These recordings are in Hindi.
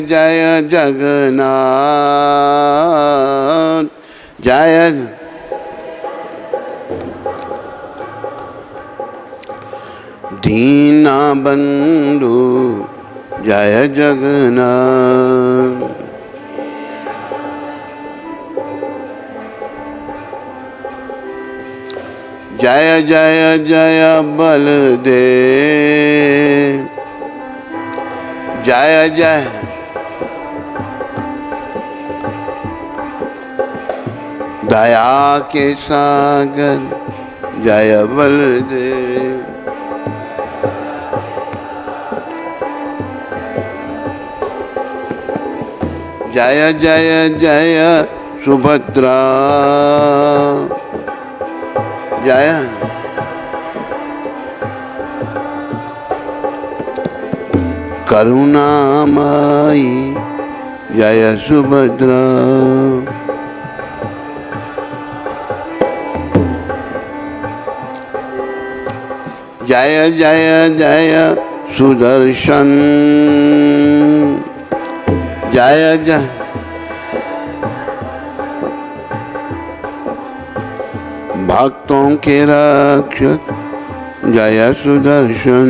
जय जगन्नाथ जय। दीना बंधु जय जगन्नाथ। जय जय जय बलदेव जय जय। दया के सागर जय बलदेव। जय जय जय सुभद्रा जय। करुणामयी जय सुभद्रा। जय जय जय सुदर्शन जय जय। भक्तों के रक्षक जय सुदर्शन।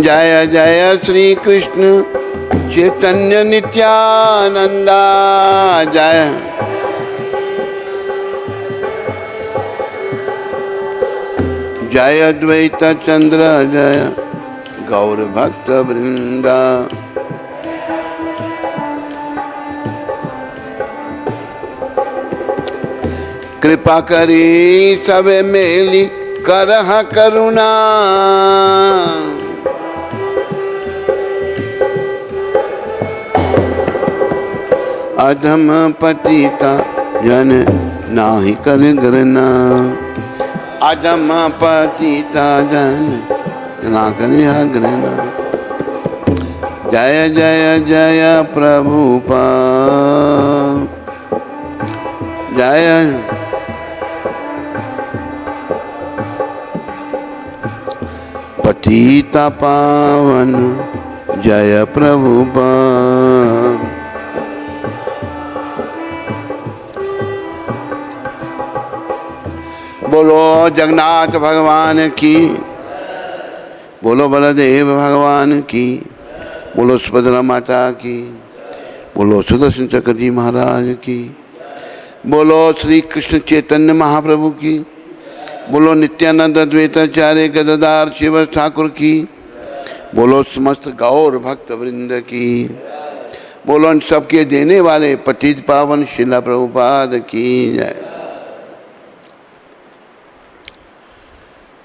जय जय श्री कृष्ण चैतन्य नित्यानंदा जय। जय द्वैत चंद्र जय गौर भक्त वृंदा। कृपा करी सबे मेली करह करुणा। अधम पतिता जन नाही कर घृणा। अधम पतिता जन ना करे घृणा। जय जय जय प्रभुपाद जय। पतिता पावन जय प्रभुपाद। बोलो जगन्नाथ भगवान की, बोलो बलदेव भगवान की, बोलो सुभद्रा माता की, बोलो सुदर्शन चक्र जी महाराज की, बोलो श्री कृष्ण चैतन्य महाप्रभु की, बोलो नित्यानंद द्वैताचार्य गदाधार शिव ठाकुर की, बोलो समस्त गौर भक्त वृंद की, बोलो उन सबके देने वाले पतित पावन शिला प्रभुपाद की जय।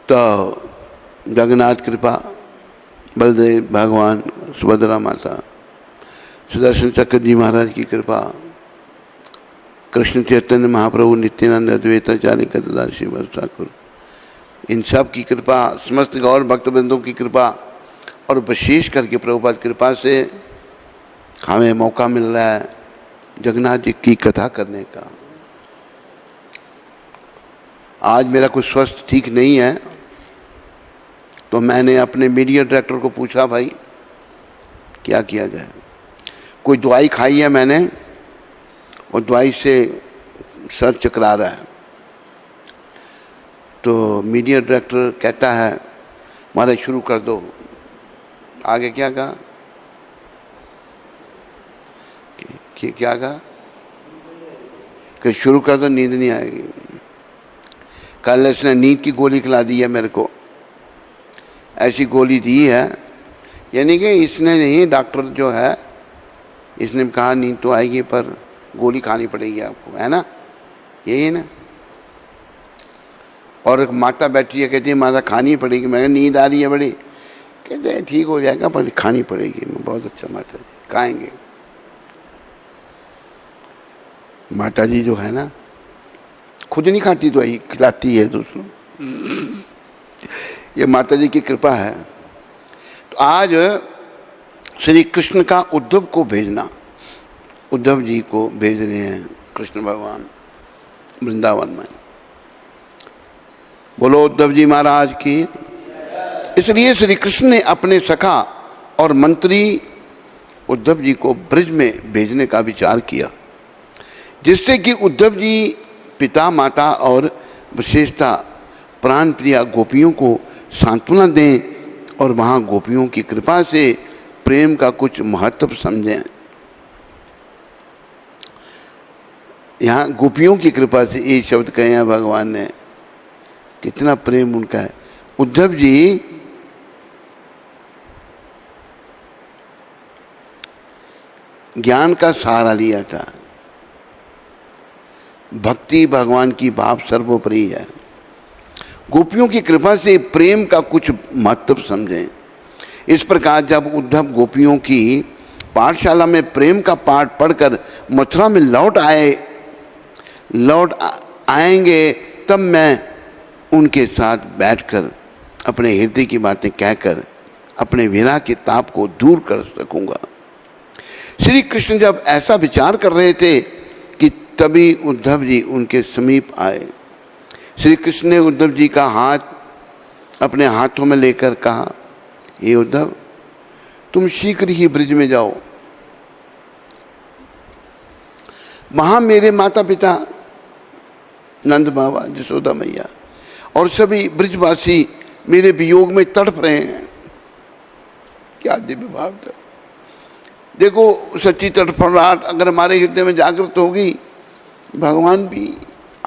तो जगन्नाथ कृपा, बलदेव भगवान, सुभद्रा माता, सुदर्शन चक्र जी महाराज की कृपा, कृष्ण चैतन्य महाप्रभु नित्यानंद अद्वैताचार्य गदाधर शिव ठाकुर, इन सब की कृपा, समस्त गौर भक्तवृंदों की कृपा और विशेष करके प्रभुपाद कृपा से हमें मौका मिल रहा है जगन्नाथ जी की कथा करने का। आज मेरा कुछ स्वास्थ्य ठीक नहीं है, तो मैंने अपने मीडिया डायरेक्टर को पूछा भाई क्या किया जाए। कोई दवाई खाई है मैंने और दवाई से सर चकरा रहा है। तो मीडिया डायरेक्टर कहता है मारे शुरू कर दो। आगे क्या कहा कि क्या कहा कि शुरू कर दो, नींद नहीं आएगी। कल इसने नींद की गोली खिला दी है मेरे को, ऐसी गोली दी है, यानी कि इसने नहीं, डॉक्टर जो है इसने कहा नींद तो आएगी पर गोली खानी पड़ेगी आपको, है ना, यही है ना। और एक माता बैठी है कहती है माता खानी पड़ेगी। मैं कहा नींद आ रही है बड़ी, कहते हैं ठीक हो जाएगा पर खानी पड़ेगी। मैं बहुत अच्छा माता जी खाएंगे। माता जी जो है ना खुद नहीं खाती तो यही खिलाती है दूसरों। ये माता जी की कृपा है। तो आज श्री कृष्ण का उद्धव को भेजना, उद्धव जी को भेज रहे हैं कृष्ण भगवान वृंदावन में। बोलो उद्धव जी महाराज की। इसलिए श्री कृष्ण ने अपने सखा और मंत्री उद्धव जी को ब्रज में भेजने का विचार किया, जिससे कि उद्धव जी पिता माता और विशेषता प्राण प्रिया गोपियों को सांत्वना दें और वहाँ गोपियों की कृपा से प्रेम का कुछ महत्व समझें। यहाँ गोपियों की कृपा से ये शब्द कहे हैं भगवान ने, कितना प्रेम उनका है। उद्धव जी ज्ञान का सहारा लिया था, भक्ति भगवान की भाव सर्वोपरि है। गोपियों की कृपा से प्रेम का कुछ महत्व समझें। इस प्रकार जब उद्धव गोपियों की पाठशाला में प्रेम का पाठ पढ़कर मथुरा में लौट आएंगे, तब मैं उनके साथ बैठकर अपने हृदय की बातें कहकर अपने विरह के ताप को दूर कर सकूंगा। श्री कृष्ण जब ऐसा विचार कर रहे थे कि तभी उद्धव जी उनके समीप आए। श्री कृष्ण ने उद्धव जी का हाथ अपने हाथों में लेकर कहा, हे उद्धव, तुम शीघ्र ही ब्रज में जाओ। वहां मेरे माता पिता नंद बाबा, जसोदा मैया और सभी ब्रजवासी मेरे वियोग में तड़प रहे हैं। क्या दिव्य भाव था। देखो, सच्ची तड़फड़ाहट अगर हमारे हृदय में जागृत होगी, भगवान भी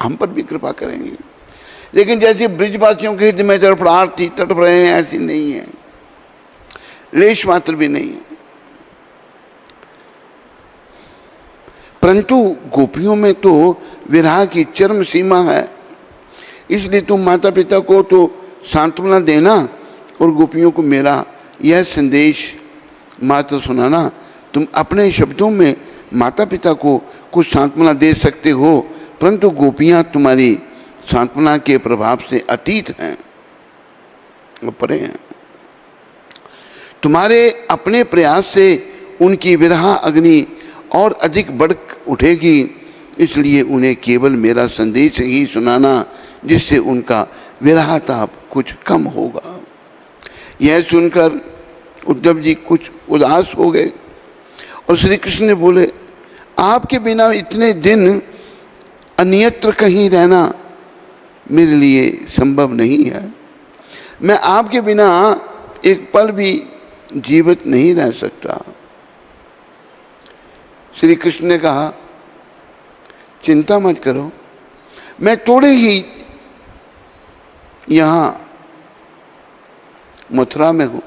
हम पर भी कृपा करेंगे। लेकिन जैसे ब्रजवासियों के हृदय में तड़फड़ाहट थी, तड़प रहे हैं, ऐसी नहीं है, लेश मात्र भी नहीं है। परंतु गोपियों में तो विरह की चरम सीमा है। इसलिए तुम माता पिता को तो सांत्वना देना और गोपियों को मेरा यह संदेश मात्र सुनाना। तुम अपने शब्दों में माता पिता को कुछ सांत्वना दे सकते हो, परंतु गोपियां तुम्हारी सांत्वना के प्रभाव से अतीत हैं, परे हैं। तुम्हारे अपने प्रयास से उनकी विरह अग्नि और अधिक बढ़ उठेगी। इसलिए उन्हें केवल मेरा संदेश ही सुनाना, जिससे उनका विरह ताप कुछ कम होगा। यह सुनकर उद्धव जी कुछ उदास हो गए और श्री कृष्ण ने बोले, आपके बिना इतने दिन अन्यत्र कहीं रहना मेरे लिए संभव नहीं है। मैं आपके बिना एक पल भी जीवित नहीं रह सकता। श्री कृष्ण ने कहा, चिंता मत करो, मैं थोड़े ही यहाँ मथुरा में हूँ।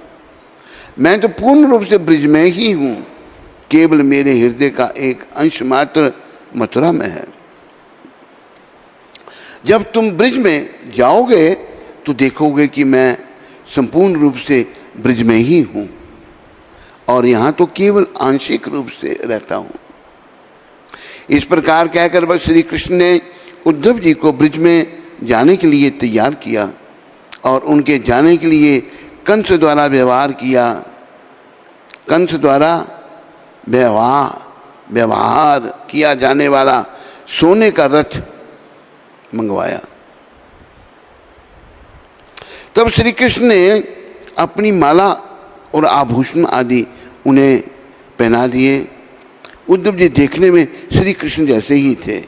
मैं तो पूर्ण रूप से ब्रज में ही हूँ, केवल मेरे हृदय का एक अंश मात्र मथुरा में है। जब तुम ब्रज में जाओगे तो देखोगे कि मैं संपूर्ण रूप से ब्रज में ही हूँ और यहाँ तो केवल आंशिक रूप से रहता हूँ। इस प्रकार कहकर बस श्री कृष्ण ने उद्धव जी को ब्रज में जाने के लिए तैयार किया और उनके जाने के लिए कंस द्वारा व्यवहार किया। कंस द्वारा व्यवहार किया जाने वाला सोने का रथ मंगवाया। तब श्री कृष्ण ने अपनी माला और आभूषण आदि उन्हें पहना दिए। उद्धव जी देखने में श्री कृष्ण जैसे ही थे।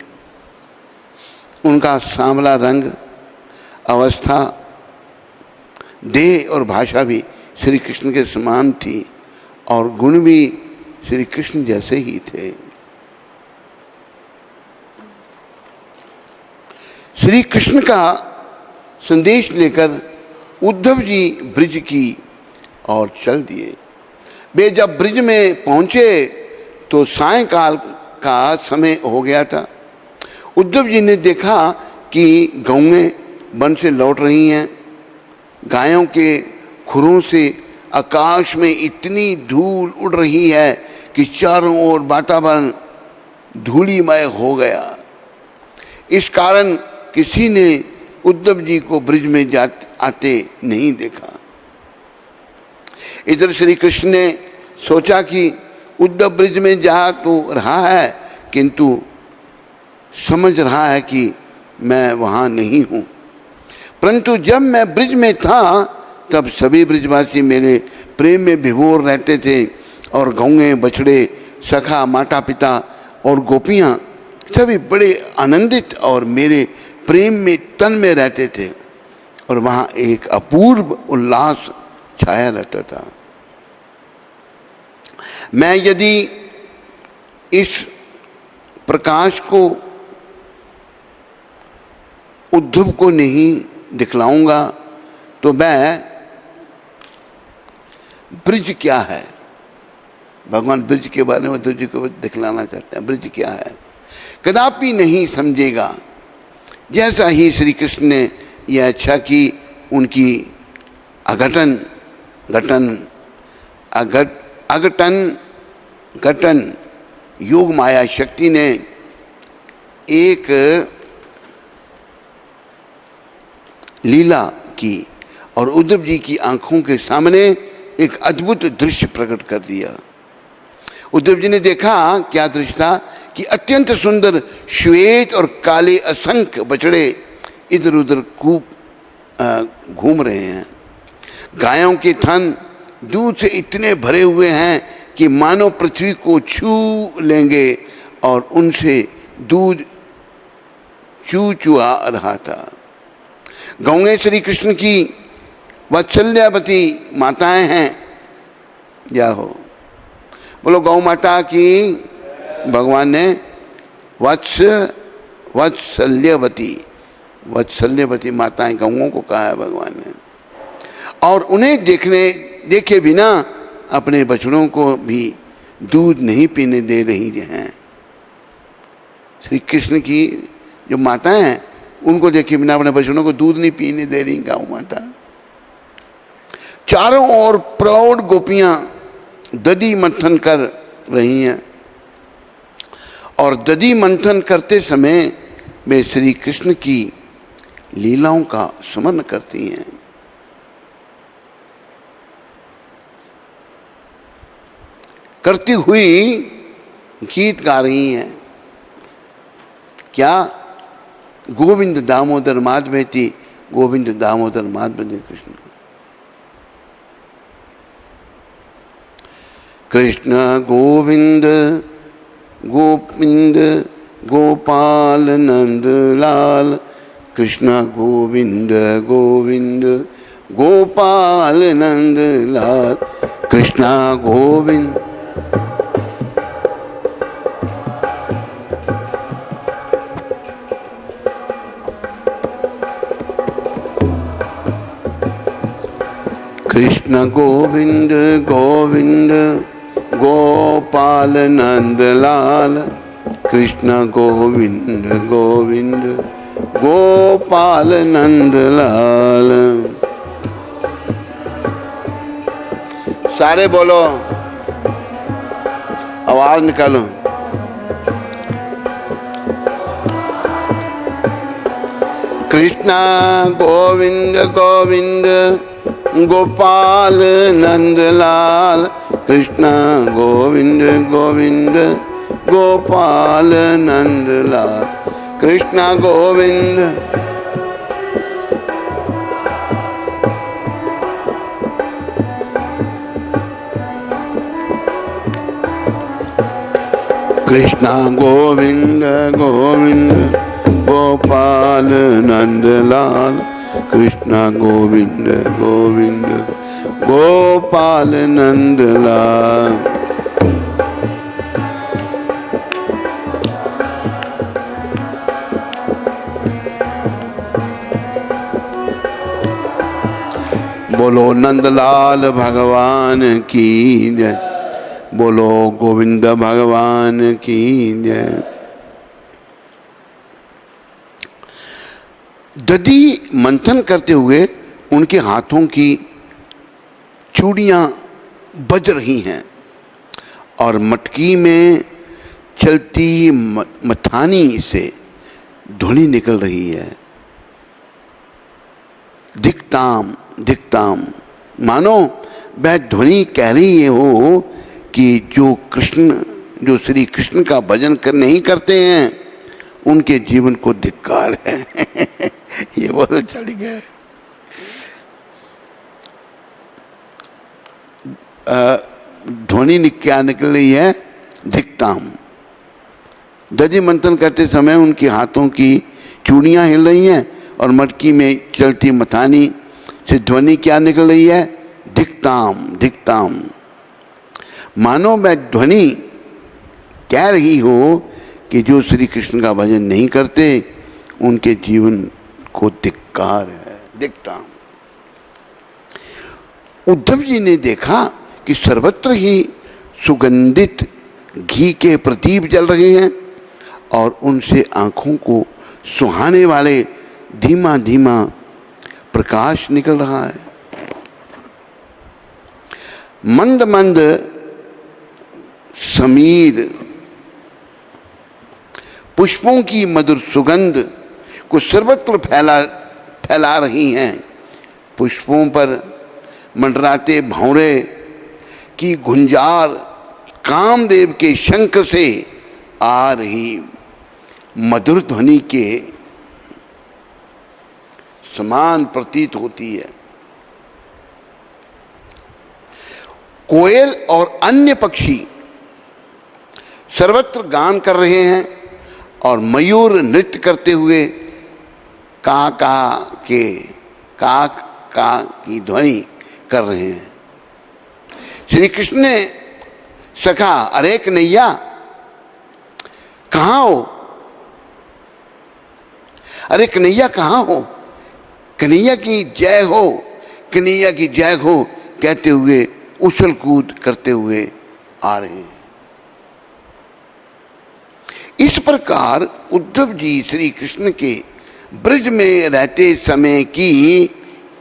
उनका सांवला रंग, अवस्था, देह और भाषा भी श्री कृष्ण के समान थी और गुण भी श्री कृष्ण जैसे ही थे। श्री कृष्ण का संदेश लेकर उद्धव जी ब्रज की ओर चल दिए। वे जब ब्रज में पहुंचे तो सायंकाल का समय हो गया था। उद्धव जी ने देखा कि गौएं वन से लौट रही हैं। गायों के खुरों से आकाश में इतनी धूल उड़ रही है कि चारों ओर वातावरण धूलिमय हो गया। इस कारण किसी ने उद्धव जी को ब्रज में आते नहीं देखा। इधर श्री कृष्ण ने सोचा कि उद्धव ब्रज में जा तो रहा है, किंतु समझ रहा है कि मैं वहाँ नहीं हूँ। परंतु जब मैं ब्रिज में था तब सभी ब्रिजवासी मेरे प्रेम में विभोर रहते थे, और गौएं, बछड़े, सखा, माता पिता और गोपियां सभी बड़े आनंदित और मेरे प्रेम में तन में रहते थे, और वहाँ एक अपूर्व उल्लास छाया रहता था। मैं यदि इस प्रकाश को उद्धव को नहीं दिखलाऊंगा तो मैं ब्रिज क्या है, भगवान ब्रिज के बारे में उद्धव जी को दिखलाना चाहते हैं। ब्रिज क्या है कदापि नहीं समझेगा। जैसा ही श्री कृष्ण ने यह इच्छा की, उनकी घटन योग माया शक्ति ने एक लीला की और उद्धव जी की आंखों के सामने एक अद्भुत दृश्य प्रकट कर दिया। उद्धव जी ने देखा, क्या दृश्य था कि अत्यंत सुंदर श्वेत और काले असंख्य बछड़े इधर उधर घूम रहे हैं। गायों के थन दूध से इतने भरे हुए हैं कि मानो पृथ्वी को छू लेंगे, और उनसे दूध चूआ रहा था। गौएं श्री कृष्ण की वात्सल्यवती माताएं हैं। क्या हो, बोलो गौ माता की। भगवान ने वात्सल्यवती माताएं गौओं को कहा है भगवान ने, और उन्हें देखे बिना अपने बछड़ों को भी दूध नहीं पीने दे रही हैं। श्री कृष्ण की जो माताएं हैं उनको देखे बिना अपने बछड़ों को दूध नहीं पीने दे रही गौ माता। चारों ओर प्रौढ़ गोपियां दधि मंथन कर रही हैं, और दधि मंथन करते समय वे श्री कृष्ण की लीलाओं का स्मरण करती हैं। करती हुई गीत गा रही हैं। क्या? गोविंद दामोदर माधवेति, गोविंद दामोदर माधवेति कृष्ण। कृष्ण गोविंद गोविंद गोपाल नंद लाल, कृष्ण गोविंद गोविंद गोपाल नंद लाल, कृष्ण गोविंद। कृष्ण गोविंद गोविंद गोपाल नंद लाल, कृष्ण गोविंद गोविंद गोपाल नंद लाल। सारे बोलो, आवाज निकालो। कृष्ण गोविंद गोविंद गोपाल नंद लाल, कृष्ण गोविंद गोविंद गोपाल नंद लाल, कृष्ण गोविंद। कृष्ण गोविंद गोविंद गोपाल नंद लाल, कृष्ण गोविंद गोविंद गोपाल नंद लाल। बोलो नंदलाल भगवान की जय, बोलो गोविंद भगवान की जय। दधि मंथन करते हुए उनके हाथों की चूड़ियाँ बज रही हैं, और मटकी में चलती मथानी से धुनी निकल रही है। धिक्ताम धिक्ताम, मानो वह ध्वनि कह रही हो कि जो श्री कृष्ण का भजन नहीं करते हैं उनके जीवन को धिक्कार है। ये बहुत अच्छा लिखा है। ध्वनि क्या निकल रही है? धिक्ताम। दधि मंथन करते समय उनके हाथों की चूड़ियां हिल रही हैं और मटकी में चलती मथानी से ध्वनि क्या निकल रही है? धिक्ताम धिक्ताम। मानो वह ध्वनि कह रही हो कि जो श्री कृष्ण का भजन नहीं करते उनके जीवन को धिक्कार है। धिक्ताम। उद्धव जी ने देखा कि सर्वत्र ही सुगंधित घी के प्रदीप जल रहे हैं और उनसे आंखों को सुहाने वाले धीमा धीमा प्रकाश निकल रहा है। मंद मंद समीर पुष्पों की मधुर सुगंध को सर्वत्र फैला रही हैं। पुष्पों पर मंडराते भंवरे की गुंजार कामदेव के शंख से आ रही मधुर ध्वनि के समान प्रतीत होती है। कोयल और अन्य पक्षी सर्वत्र गान कर रहे हैं और मयूर नृत्य करते हुए का की ध्वनि कर रहे हैं। श्री कृष्ण ने सखा, अरे कन्हैया कहाँ हो? अरे कन्हैया कहाँ हो? कन्हैया की जय हो, कन्हैया की जय हो कहते हुए उछल कूद करते हुए आ रहे हैं। इस प्रकार उद्धव जी श्री कृष्ण के ब्रज में रहते समय की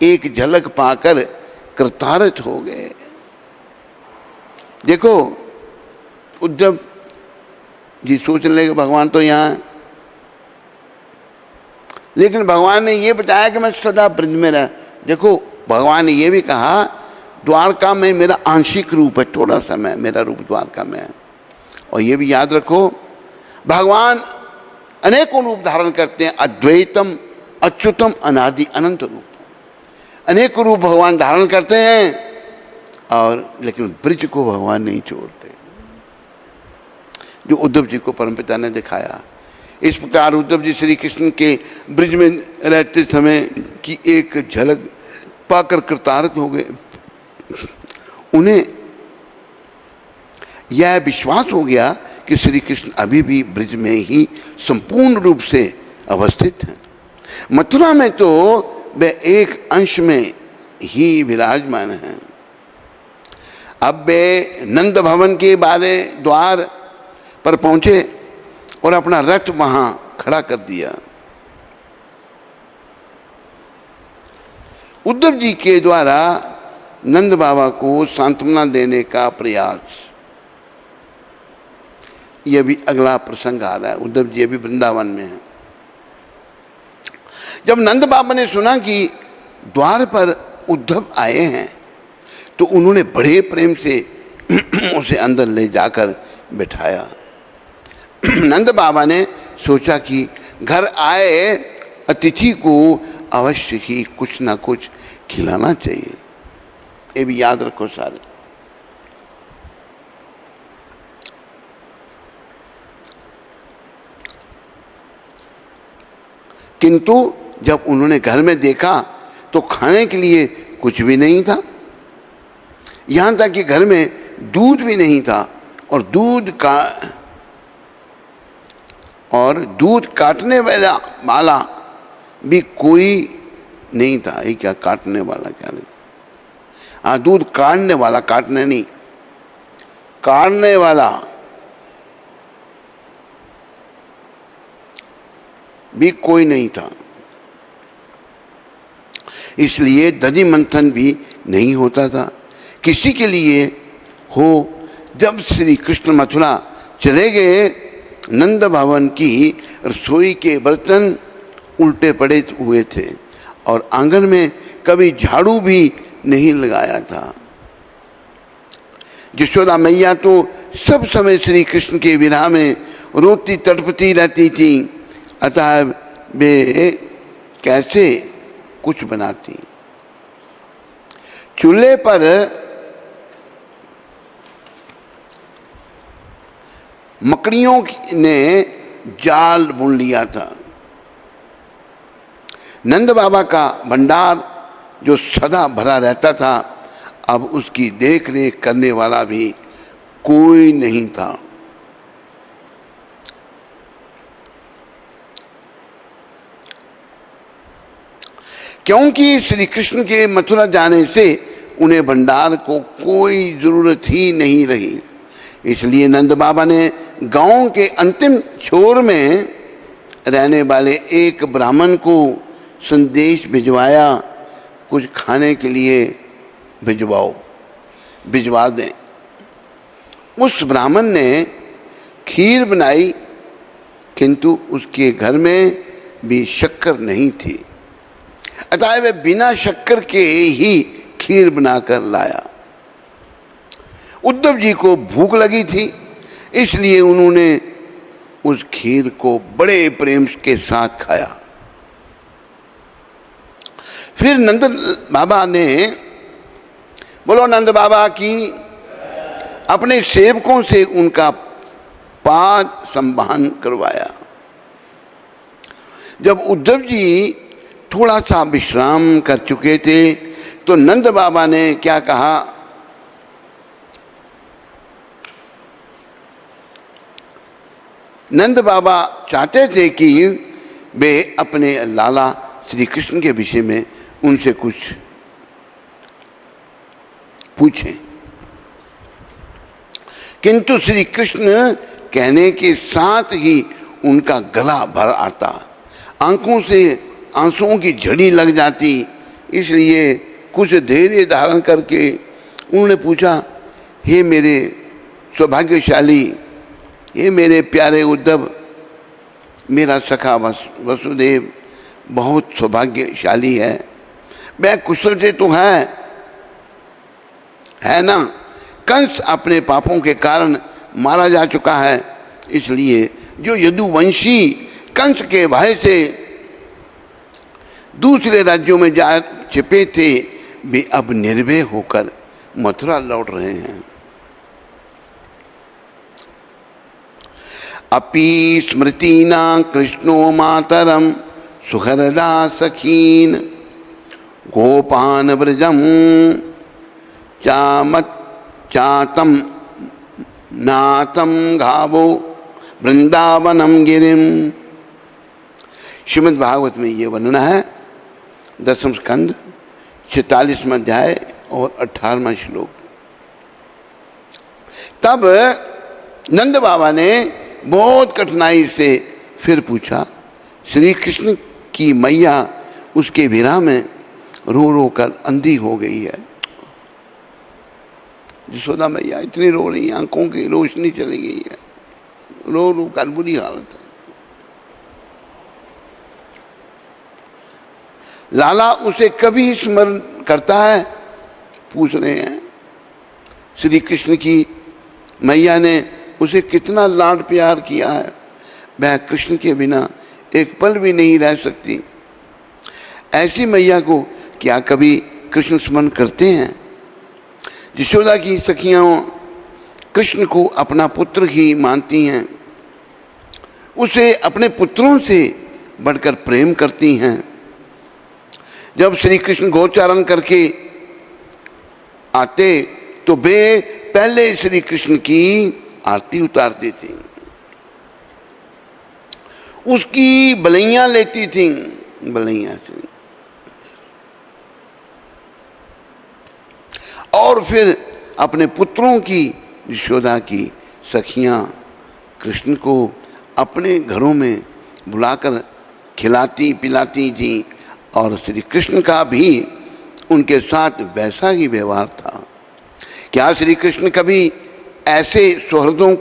एक झलक पाकर कृतार्थ हो गए। देखो उद्धव जी सोचने लगे भगवान तो यहाँ है, लेकिन भगवान ने ये बताया कि मैं सदा ब्रज में रह। देखो भगवान ने ये भी कहा द्वारका में मेरा आंशिक रूप है, थोड़ा समय मेरा रूप द्वारका में है। और ये भी याद रखो भगवान अनेकों रूप धारण करते हैं, अद्वैतम अच्युतम अनादि अनंत रूप, अनेक रूप भगवान धारण करते हैं और लेकिन ब्रज को भगवान नहीं छोड़ते, जो उद्धव जी को परमपिता ने दिखाया। इस प्रकार उद्धव जी श्री कृष्ण के ब्रज में रहते समय की एक झलक पाकर कृतार्थ हो गए। उन्हें यह विश्वास हो गया कि श्री कृष्ण अभी भी ब्रज में ही संपूर्ण रूप से अवस्थित हैं। मथुरा में तो वे एक अंश में ही विराजमान हैं। अब वे नंद भवन के द्वार पर पहुंचे और अपना रथ वहां खड़ा कर दिया। उद्धव जी के द्वारा नंद बाबा को सांत्वना देने का प्रयास, यह भी अगला प्रसंग आ रहा है। उद्धव जी अभी वृंदावन में हैं। जब नंद बाबा ने सुना कि द्वार पर उद्धव आए हैं तो उन्होंने बड़े प्रेम से उसे अंदर ले जाकर बिठाया। नंद बाबा ने सोचा कि घर आए अतिथि को अवश्य ही कुछ ना कुछ खिलाना चाहिए। ये भी याद रखो सारे। किंतु जब उन्होंने घर में देखा तो खाने के लिए कुछ भी नहीं था। यहाँ तक कि घर में दूध भी नहीं था और दूध काटने वाला भी कोई नहीं था। ये क्या काटने वाला, क्या नहीं? हाँ, दूध काटने वाला, काटने नहीं, काटने वाला भी कोई नहीं था। इसलिए दधि मंथन भी नहीं होता था किसी के लिए हो। जब श्री कृष्ण मथुरा चले गए, नंद भवन की रसोई के बर्तन उल्टे पड़े हुए थे और आंगन में कभी झाड़ू भी नहीं लगाया था। यशोदा मैया तो सब समय श्री कृष्ण के विरह में रोती तड़पती रहती थी। अतः वे कैसे कुछ बनाती। चूल्हे पर मकड़ियों ने जाल बुन लिया था। नंद बाबा का भंडार जो सदा भरा रहता था, अब उसकी देख रेख करने वाला भी कोई नहीं था। क्योंकि श्री कृष्ण के मथुरा जाने से उन्हें भंडार को कोई जरूरत ही नहीं रही। इसलिए नंद बाबा ने गांव के अंतिम छोर में रहने वाले एक ब्राह्मण को संदेश भिजवाया, कुछ खाने के लिए भिजवा दें। उस ब्राह्मण ने खीर बनाई, किंतु उसके घर में भी शक्कर नहीं थी, अतः वह बिना शक्कर के ही खीर बनाकर लाया। उद्धव जी को भूख लगी थी, इसलिए उन्होंने उस खीर को बड़े प्रेम के साथ खाया। फिर नंद बाबा ने, बोलो नंद बाबा की, अपने सेवकों से उनका पाद संभान करवाया। जब उद्धव जी थोड़ा सा विश्राम कर चुके थे तो नंद बाबा ने क्या कहा, नंद बाबा चाहते थे कि वे अपने लाला श्री कृष्ण के विषय में उनसे कुछ पूछें, किंतु श्री कृष्ण कहने के साथ ही उनका गला भर आता, आंखों से आंसुओं की झड़ी लग जाती। इसलिए कुछ धैर्य धारण करके उन्होंने पूछा, हे मेरे सौभाग्यशाली, हे मेरे प्यारे उद्धव, मेरा सखा वसुदेव बहुत सौभाग्यशाली है, वह कुशल से तो है ना। कंस अपने पापों के कारण मारा जा चुका है, इसलिए जो यदुवंशी कंस के भय से दूसरे राज्यों में जा छिपे थे, वे अब निर्भय होकर मथुरा लौट रहे हैं। अपि स्मृतिना कृष्णो मातरम सुहृदा सखीन गोपान व्रजम चातम नातम घावो वृंदावनम गिरिम। श्रीमद् भागवत में ये वर्णना है, 10वें स्कंद 46वां अध्याय और 18वां श्लोक। तब नंद बाबा ने बहुत कठिनाई से फिर पूछा, श्री कृष्ण की मैया उसके विरह में रो रो कर अंधी हो गई है। यशोदा मैया इतनी रो रही, आंखों की रोशनी चली गई है, रो रो कर बुरी हालत है। लाला उसे कभी स्मरण करता है, पूछ रहे हैं। श्री कृष्ण की मैया ने उसे कितना लाड प्यार किया है, वह कृष्ण के बिना एक पल भी नहीं रह सकती। ऐसी मैया को क्या कभी कृष्ण स्मरण करते हैं? यशोदा की सखियां कृष्ण को अपना पुत्र ही मानती हैं, उसे अपने पुत्रों से बढ़कर प्रेम करती हैं। जब श्री कृष्ण गोचारण करके आते तो वे पहले श्री कृष्ण की आरती उतारती थी, उसकी बलैया लेती थी, बलैया से, और फिर अपने पुत्रों की, यशोदा की सखियां कृष्ण को अपने घरों में बुलाकर खिलाती पिलाती थी, और श्री कृष्ण का भी उनके साथ वैसा ही व्यवहार था। क्या श्री कृष्ण कभी ऐसे सुहृदों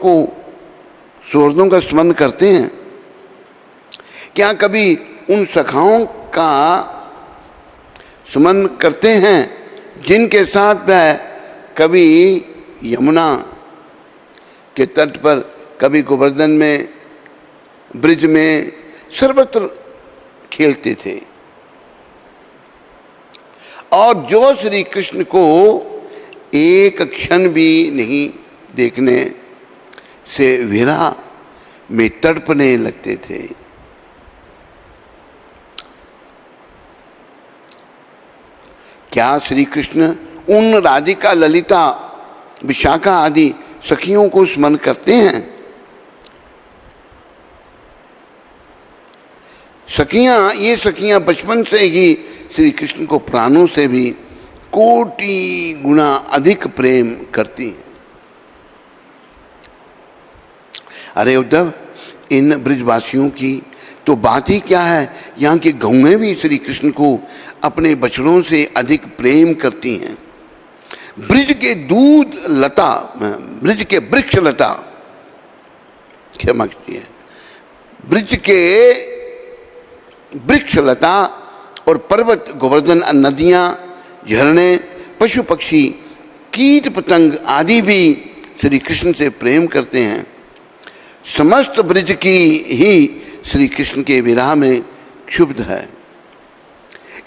का स्मरण करते हैं? क्या कभी उन सखाओं का स्मरण करते हैं जिनके साथ वह कभी यमुना के तट पर, कभी गोवर्धन में, ब्रिज में, सर्वत्र खेलते थे? और जो श्री कृष्ण को एक क्षण भी नहीं देखने से विरह में तड़पने लगते थे। क्या श्री कृष्ण उन राधिका, ललिता, विशाखा आदि सखियों को स्मरण करते हैं? सखियां, ये सखियां बचपन से ही श्री कृष्ण को प्राणों से भी कोटि गुना अधिक प्रेम करती हैं। अरे उद्धव, इन ब्रिजवासियों की तो बात ही क्या है, यहाँ की गौएं भी श्री कृष्ण को अपने बछड़ों से अधिक प्रेम करती हैं। ब्रिज के दूध लता, ब्रिज के वृक्ष लता, क्षमा कीजिए, ब्रिज के वृक्ष लता और पर्वत, गोवर्धन, नदियाँ, झरने, पशु पक्षी, कीट पतंग आदि भी श्री कृष्ण से प्रेम करते हैं। समस्त ब्रिज की ही श्री कृष्ण के विरह में क्षुब्ध है।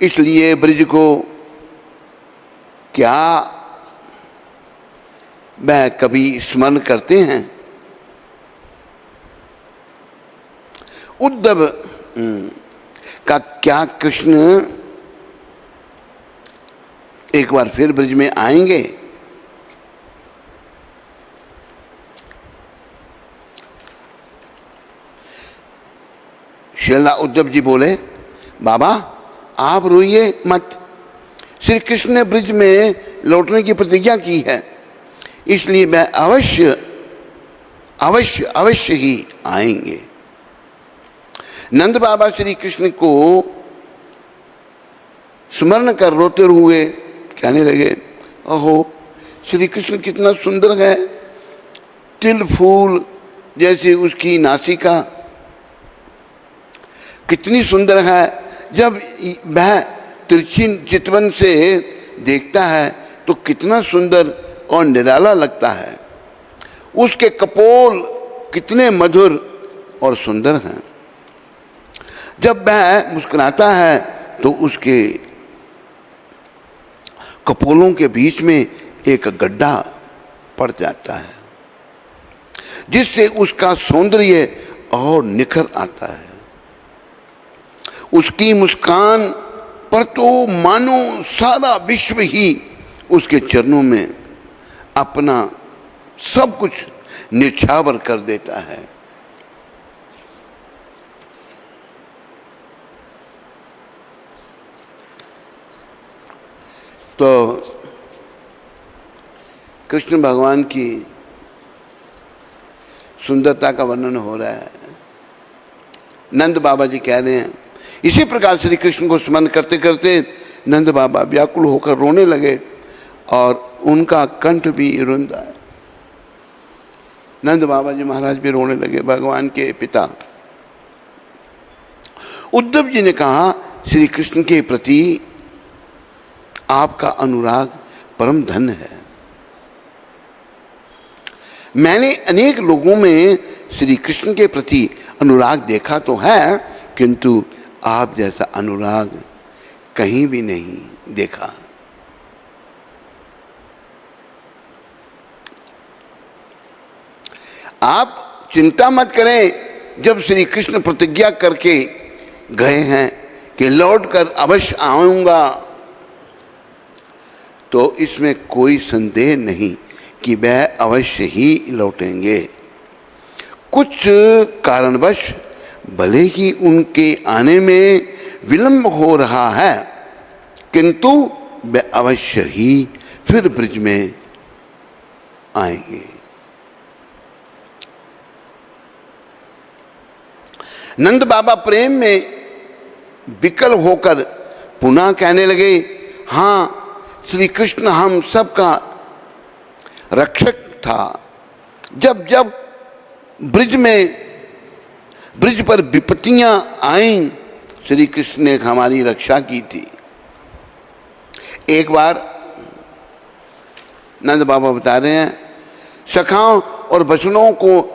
इसलिए ब्रिज को क्या वह कभी स्मरण करते हैं? उद्धव का क्या कृष्ण एक बार फिर ब्रिज में आएंगे? श्रीला उद्धव जी बोले, बाबा आप रोइए मत, श्री कृष्ण ने ब्रिज में लौटने की प्रतिज्ञा की है, इसलिए वह अवश्य अवश्य अवश्य ही आएंगे। नंद बाबा श्री कृष्ण को स्मरण कर रोते हुए कहने लगे, ओहो श्री कृष्ण कितना सुंदर है, तिल फूल जैसी उसकी नासिका कितनी सुंदर है। जब वह तिरछी चितवन से देखता है तो कितना सुंदर और निराला लगता है। उसके कपोल कितने मधुर और सुंदर हैं। जब वह मुस्कुराता है तो उसके कपोलों के बीच में एक गड्ढा पड़ जाता है, जिससे उसका सौंदर्य और निखर आता है। उसकी मुस्कान पर तो मानो सारा विश्व ही उसके चरणों में अपना सब कुछ न्यौछावर कर देता है। तो कृष्ण भगवान की सुंदरता का वर्णन हो रहा है। नंद बाबा जी कह रहे हैं, इसी प्रकार श्री कृष्ण को स्मरण करते करते नंद बाबा व्याकुल होकर रोने लगे और उनका कंठ भी रुंधा। नंद बाबा जी महाराज भी रोने लगे, भगवान के पिता। उद्धव जी ने कहा, श्री कृष्ण के प्रति आपका अनुराग परम धन्य है। मैंने अनेक लोगों में श्री कृष्ण के प्रति अनुराग देखा तो है, किंतु आप जैसा अनुराग कहीं भी नहीं देखा। आप चिंता मत करें, जब श्री कृष्ण प्रतिज्ञा करके गए हैं कि लौट कर अवश्य आऊंगा, तो इसमें कोई संदेह नहीं कि वह अवश्य ही लौटेंगे। कुछ कारणवश भले ही उनके आने में विलंब हो रहा है, किंतु वे अवश्य ही फिर ब्रिज में आएंगे। नंद बाबा प्रेम में विकल होकर पुनः कहने लगे, हाँ श्री कृष्ण हम सबका रक्षक था। जब जब ब्रिज पर विपत्तियां आईं, श्री कृष्ण ने हमारी रक्षा की थी। एक बार नंद बाबा बता रहे हैं, सखाओं और बचनों को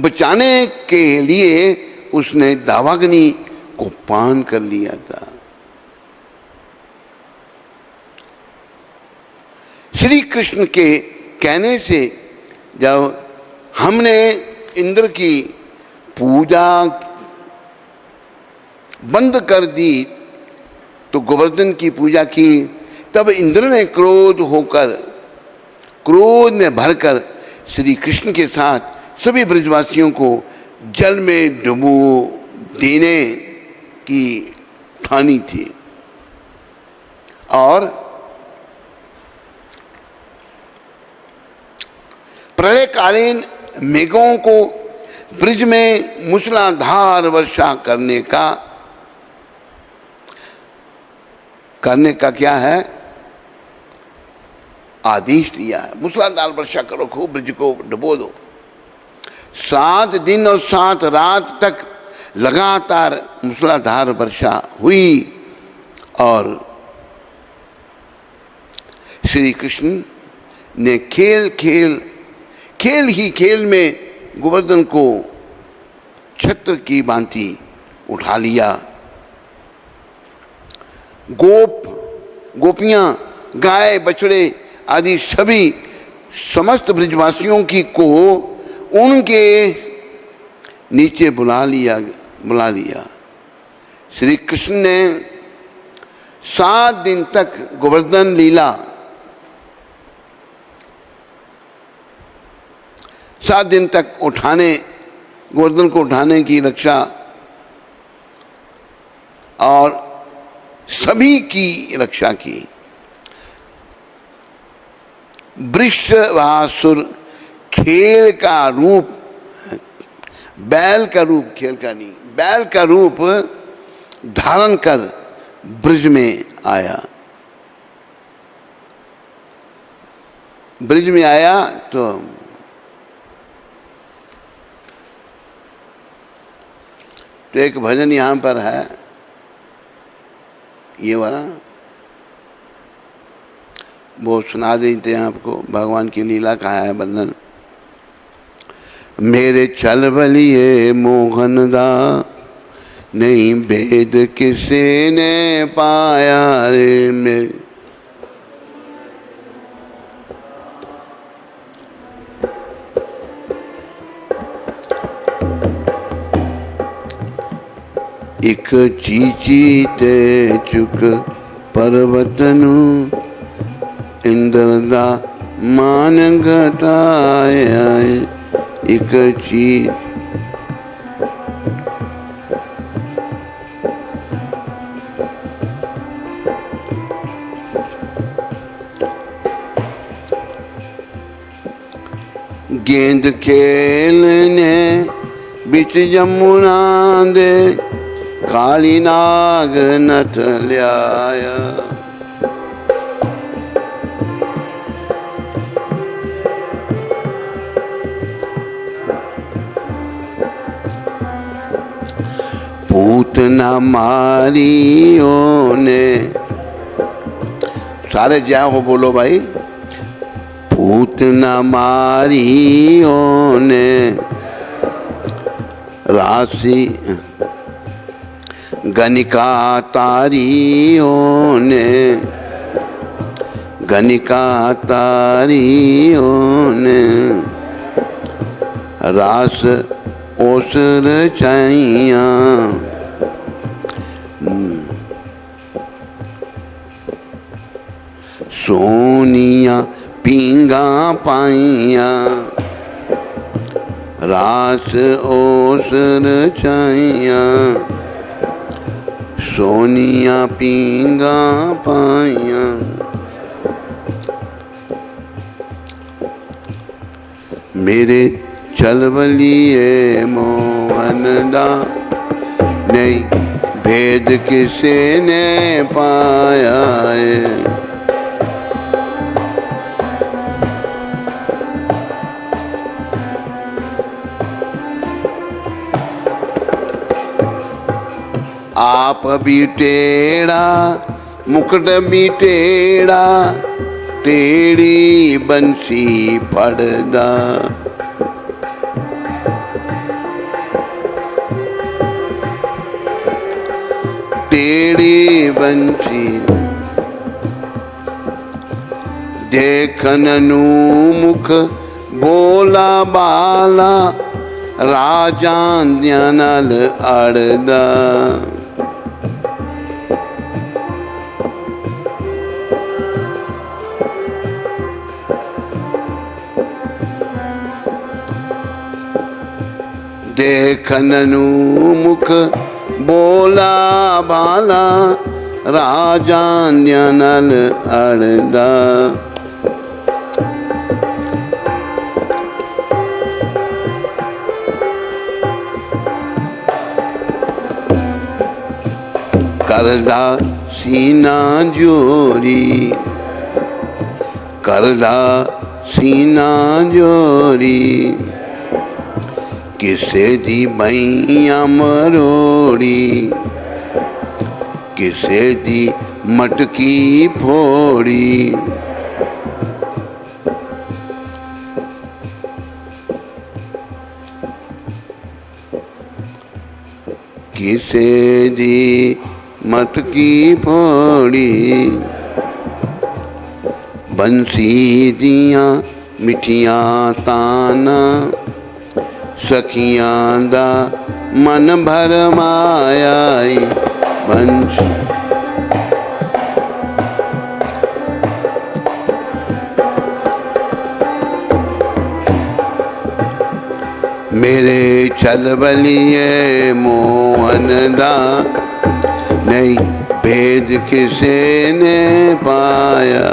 बचाने के लिए उसने दावाग्नि को पान कर लिया था। श्री कृष्ण के कहने से जब हमने इंद्र की पूजा बंद कर दी तो गोवर्धन की पूजा की, तब इंद्र ने क्रोध में भरकर श्री कृष्ण के साथ सभी ब्रजवासियों को जल में डुबो देने की ठानी थी। और प्रलयकालीन मेघों को ब्रिज में मूसलाधार वर्षा करने का क्या है, आदेश दिया है। मूसलाधार वर्षा करो, खूब ब्रिज को डुबो दो। 7 दिन और 7 रात तक लगातार मूसलाधार वर्षा हुई और श्री कृष्ण ने खेल में गोवर्धन को छत्र की भांति उठा लिया। गोपियां, गाय, बछड़े आदि सभी समस्त ब्रजवासियों को उनके नीचे बुला लिया। श्री कृष्ण ने 7 दिन तक गोवर्धन लीला, 7 दिन तक गोवर्धन को उठाने की रक्षा और सभी की रक्षा की। वृषभासुर खेल का रूप, बैल का रूप, खेल का नहीं, बैल का रूप धारण कर ब्रिज में आया। ब्रिज में आया तो एक भजन यहाँ पर है, ये वाला वो सुना देते हैं आपको। भगवान की लीला का है वर्णन। मेरे चल बलिए मोहन दा, नहीं भेद किसे ने पाया रे। मेरे एक चीची ते चुक पर्वतनु, इंद्र दा मान घटाया। एक चीज गेंद खेलने बिच यमुना दे, काली नाग नथ ल्याया। पूतना मारियों ने, सारे जय हो बोलो भाई। पूतना मारियों ने राशि, गणिका तारियों ने, गणिका तारियों ने रास ओसर चाइया। सोनिया पींगा पाइया, रास ओसर चाइया। सोनिया पींगा पाइया। मेरे चलवलिए मोहन दा, नहीं भेद किसे ने पाया है। आप भी टेढ़ा, मुकुट भी टेढ़ा, टेढ़ी बंसी पड़दा। टेढ़ी बंसी देखननु मुख बोला बाला राजा ज्ञानल अड़दा। देखननु मुख बोला बाला राजा ज्ञानल अड़दा। करदा सीना जोरी, करदा सीना जोरी, किसे दी मैया मरोड़ी, किसे दी मटकी फोड़ी। किसे दी मटकी फोड़ी, बंसी दियां मिठियां ताना, सखियां दा मन भर माया बंश। मेरे छलबलिए मोहन दा नहीं भेद किसे ने पाया।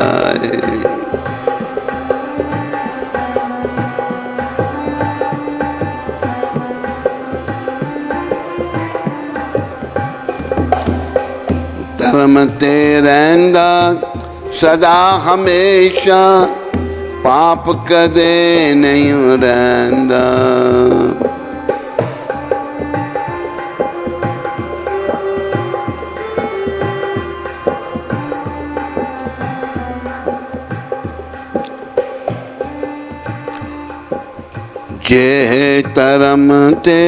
धर्म ते रहंदा सदा हमेशा, पाप कदे नहीं रहंदा। जे तरम ते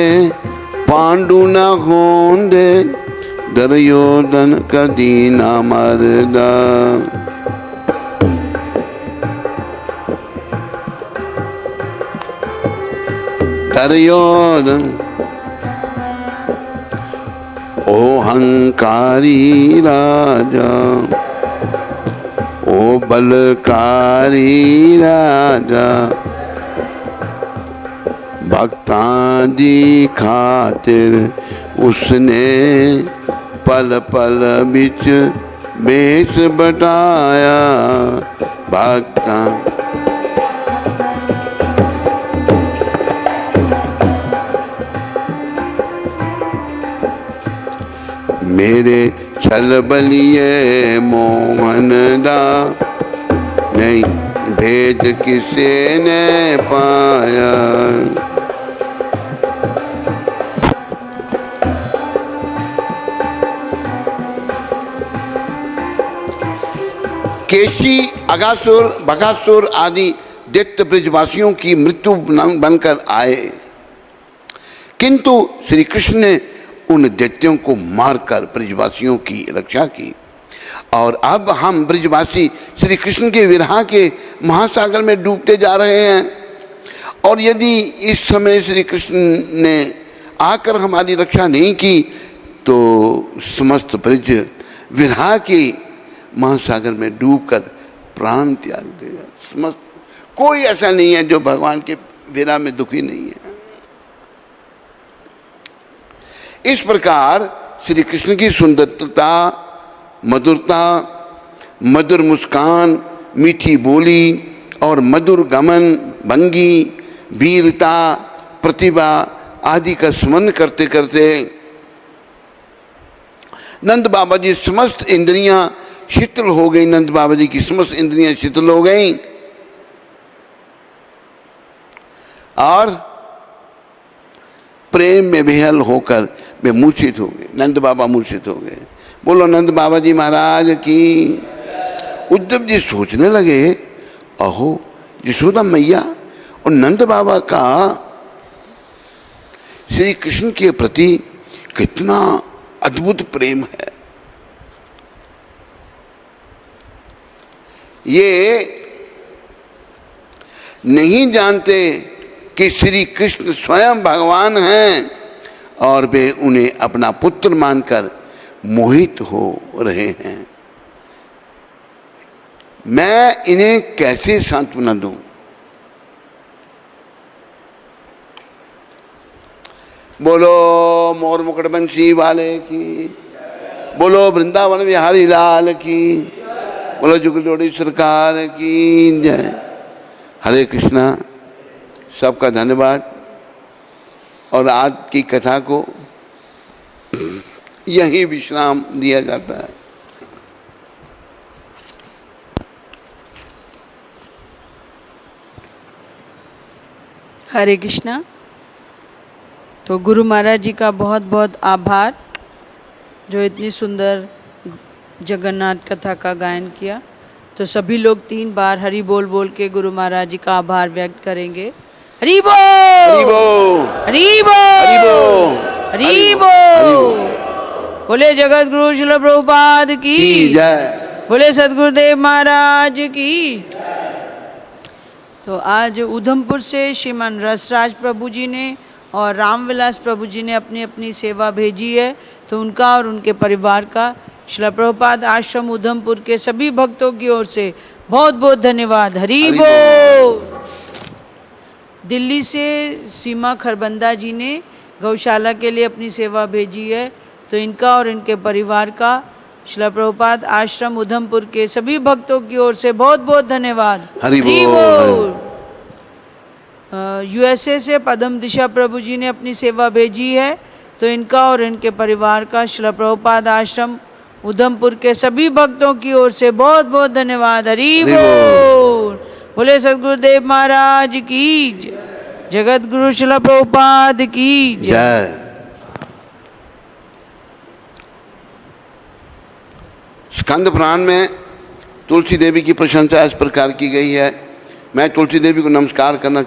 पांडु न होंदे, दुर्योधन कदी न मरदा। दुर्योधन ओ हंकारी राजा, ओ बलकारी राजा, भक्तां दी खातिर उसने पल पल बिच बेस बटाया। भक्तां मेरे छल बलिए मोहन दा, नहीं भेद किसे ने पाया। केशी, अगासुर, बगासुर आदि दैत्य ब्रजवासियों की मृत्यु बनकर आए, किंतु श्री कृष्ण ने उन दैत्यों को मारकर ब्रजवासियों की रक्षा की। और अब हम ब्रजवासी श्री कृष्ण के विरह के महासागर में डूबते जा रहे हैं। और यदि इस समय श्री कृष्ण ने आकर हमारी रक्षा नहीं की तो समस्त ब्रज विरह के महासागर में डूबकर प्राण त्याग देगा। समस्त कोई ऐसा नहीं है जो भगवान के विरह में दुखी नहीं है। इस प्रकार श्री कृष्ण की सुंदरता, मधुरता, मधुर मुस्कान, मीठी बोली और मधुर गमन, भंगी, वीरता, प्रतिभा आदि का स्मरण करते करते नंद बाबा जी समस्त इंद्रियां शीतल हो गई। नंद बाबा जी की समस्त इंद्रियां शीतल हो गई और प्रेम में बेहल होकर वे मूर्छित हो गए। नंद बाबा मूर्छित हो गए। बोलो नंद बाबा जी महाराज की। उद्धव जी सोचने लगे, अहो यशोदा मैया और नंद बाबा का श्री कृष्ण के प्रति कितना अद्भुत प्रेम है। ये नहीं जानते कि श्री कृष्ण स्वयं भगवान हैं और वे उन्हें अपना पुत्र मानकर मोहित हो रहे हैं। मैं इन्हें कैसे सांत्वना दूं? बोलो मोर मुकुट बंसी वाले की, बोलो वृंदावन बिहारी लाल की, बोलो जुगलोड़ी सरकार की जय। हरे कृष्णा। सबका धन्यवाद। और आज की कथा को यही विश्राम दिया जाता है। हरे कृष्णा। तो गुरु महाराज जी का बहुत बहुत आभार जो इतनी सुंदर जगन्नाथ कथा का गायन किया। तो सभी लोग 3 बार हरि बोल बोल के गुरु महाराज जी का आभार व्यक्त करेंगे। हरि बोल, हरि बोल, हरि बोल, हरि बोल, हरि बोल। बोले जगत गुरु श्रील प्रभुपाद की जय। बोले सदगुरुदेव महाराज की। तो आज उधमपुर से श्रीमान रसराज प्रभु जी ने और रामविलास प्रभु जी ने अपनी अपनी सेवा भेजी है। तो उनका और उनके परिवार का श्रील प्रभुपाद आश्रम उधमपुर के सभी भक्तों की ओर से बहुत बहुत धन्यवाद। हरि बोल। दिल्ली से सीमा खरबंदा जी ने गौशाला के लिए अपनी सेवा भेजी है। तो इनका और इनके परिवार का श्रील प्रभुपाद आश्रम उधमपुर के सभी भक्तों की ओर से बहुत बहुत धन्यवाद। हरि बोल। यूएसए से पदम दिशा प्रभु जी ने अपनी सेवा भेजी है। तो इनका और इनके परिवार का श्रील प्रभुपाद आश्रम उधमपुर के सभी भक्तों की ओर से बहुत बहुत धन्यवाद। हरि बोल। बोले सदगुरुदेव महाराज की जगत गुरु श्रील प्रभुपाद की जय। स्कंद पुराण में तुलसी देवी की प्रशंसा इस प्रकार की गई है। मैं तुलसी देवी को नमस्कार करना